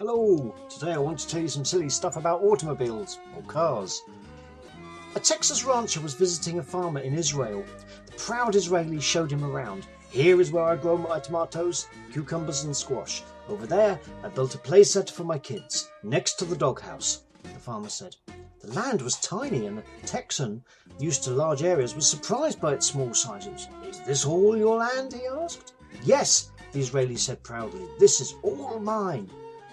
Hello, today I want to tell you some silly stuff about automobiles, or cars. A Texas rancher was visiting a farmer in Israel. The proud Israeli showed him around. Here is where I grow my tomatoes, cucumbers and squash. Over there I built a playset for my kids, next to the doghouse, the farmer said. The land was tiny and the Texan, used to large areas, was surprised by its small sizes. Is this all your land? He asked. Yes, the Israeli said proudly. This is all mine.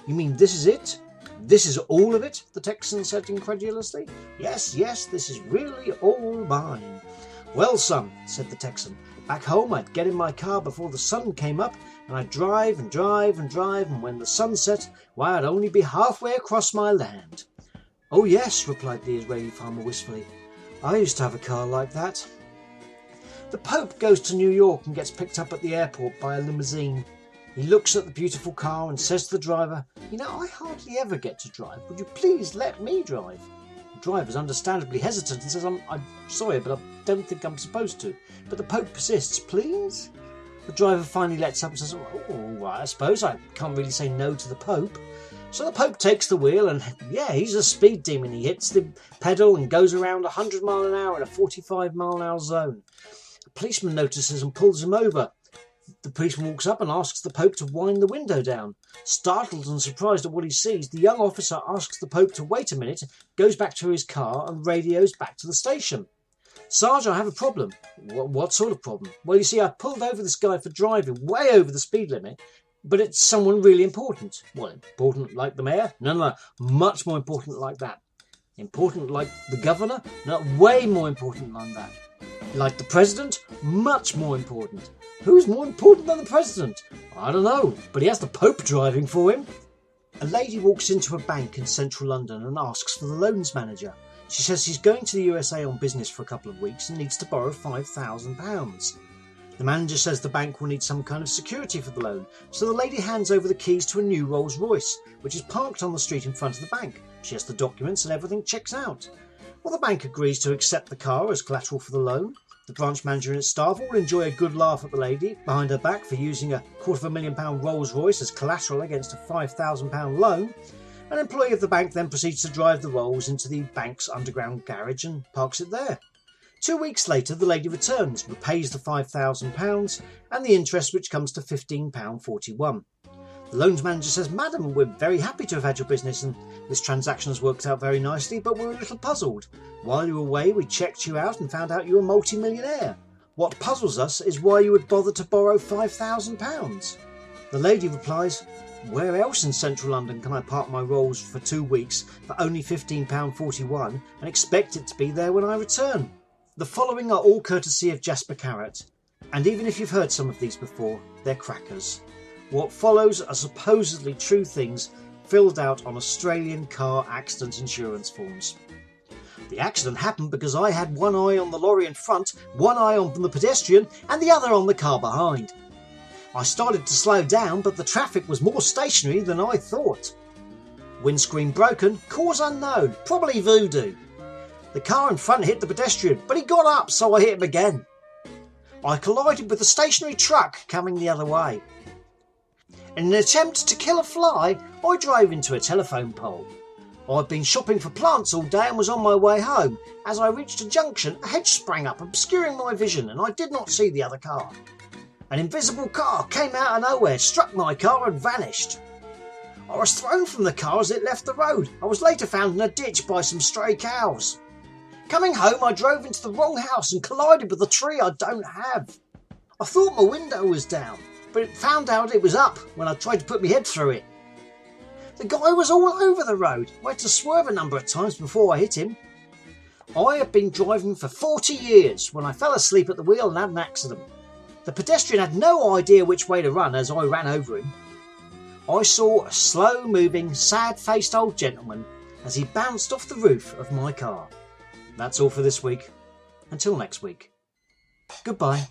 You mean this is it? This is all of it? The Texan said incredulously. Yes, this is really all mine. Well, son, said the Texan, back home I'd get in my car before the sun came up and I'd drive and drive and drive, and when the sun set, why, I'd only be halfway across my land. Oh yes, replied the Israeli farmer wistfully. I used to have a car like that. The Pope goes to New York and gets picked up at the airport by a limousine. He looks at the beautiful car and says to the driver, you know, I hardly ever get to drive. Would you please let me drive? The driver's understandably hesitant and says, I'm sorry, but I don't think I'm supposed to. But the Pope persists, please? The driver finally lets up and says, oh, all right, I suppose I can't really say no to the Pope. So the Pope takes the wheel and, yeah, he's a speed demon. He hits the pedal and goes around 100 mile an hour in a 45 mile an hour zone. A policeman notices and pulls him over. The policeman walks up and asks the Pope to wind the window down. Startled and surprised at what he sees, the young officer asks the Pope to wait a minute, goes back to his car and radios back to the station. Sarge, I have a problem. What sort of problem? Well, you see, I pulled over this guy for driving way over the speed limit, but it's someone really important. Well, important like the mayor? No, much more important like that. Important like the governor? No, way more important than that. Like the president? Much more important. Who's more important than the president? I don't know, but he has the Pope driving for him. A lady walks into a bank in central London and asks for the loans manager. She says she's going to the USA on business for a couple of weeks and needs to borrow £5,000. The manager says the bank will need some kind of security for the loan, so the lady hands over the keys to a new Rolls Royce, which is parked on the street in front of the bank. She has the documents and everything checks out. Well, the bank agrees to accept the car as collateral for the loan. The branch manager and his staff all enjoy a good laugh at the lady behind her back for using a £250,000 Rolls Royce as collateral against a £5,000 loan. An employee of the bank then proceeds to drive the Rolls into the bank's underground garage and parks it there. 2 weeks later, the lady returns, repays the £5,000 and the interest, which comes to £15.41. The loans manager says, Madam, we're very happy to have had your business and this transaction has worked out very nicely, but we're a little puzzled. While you were away, we checked you out and found out you were a multi-millionaire. What puzzles us is why you would bother to borrow £5,000. The lady replies, where else in central London can I park my Rolls for 2 weeks for only £15.41 and expect it to be there when I return? The following are all courtesy of Jasper Carrott, and even if you've heard some of these before, they're crackers. What follows are supposedly true things filled out on Australian car accident insurance forms. The accident happened because I had one eye on the lorry in front, one eye on the pedestrian and the other on the car behind. I started to slow down, but the traffic was more stationary than I thought. Windscreen broken, cause unknown, probably voodoo. The car in front hit the pedestrian, but he got up, so I hit him again. I collided with a stationary truck coming the other way. In an attempt to kill a fly, I drove into a telephone pole. I'd been shopping for plants all day and was on my way home. As I reached a junction, a hedge sprang up, obscuring my vision, and I did not see the other car. An invisible car came out of nowhere, struck my car and vanished. I was thrown from the car as it left the road. I was later found in a ditch by some stray cows. Coming home, I drove into the wrong house and collided with a tree I don't have. I thought my window was down, but it found out it was up when I tried to put my head through it. The guy was all over the road. I had to swerve a number of times before I hit him. I had been driving for 40 years when I fell asleep at the wheel and had an accident. The pedestrian had no idea which way to run as I ran over him. I saw a slow-moving, sad-faced old gentleman as he bounced off the roof of my car. That's all for this week. Until next week. Goodbye.